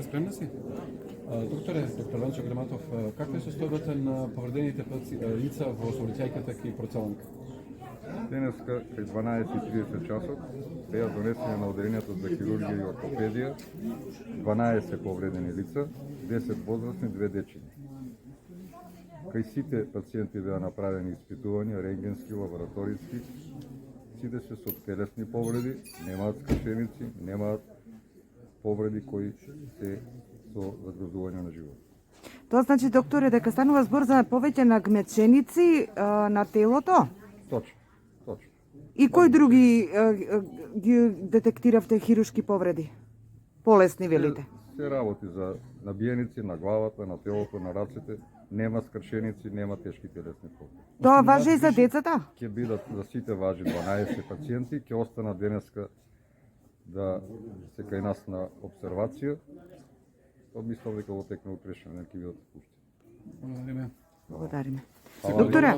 Веска, спремна си? Доктор Венчо Граматов, каква е состојбата на повредените лица во сообраќајката кај Порцеланка? Денеска кај 12:30 часот беа донесени на одделението за хирургија и ортопедија 12 повредени лица, 10 возрастни, 2 дечини. Кај сите пациенти беа направени испитувања рентгенски, лабораториски. Сите се со телесни повреди, немаат скршеници, немаат повреди кои се со загрозување на живот. Тоа значи, докторе, дека станува збор за повеќе нагмеченици на телото? Точно, точно. И кои други ги детектиравте хируршки повреди? Полесни, велите? Се работи за набиеници на главата, на телото, на рацете, нема скршеници, нема тешки телесни повреди. Тоа важи и за децата? Ќе бидат за сите важи 12 пациенти, ќе останат денеска да се кај нас на обсервација. Мислам дека во тек на утрешен ден ќе бидат пуштени. Благодариме. Благодариме. Фала. Докторе,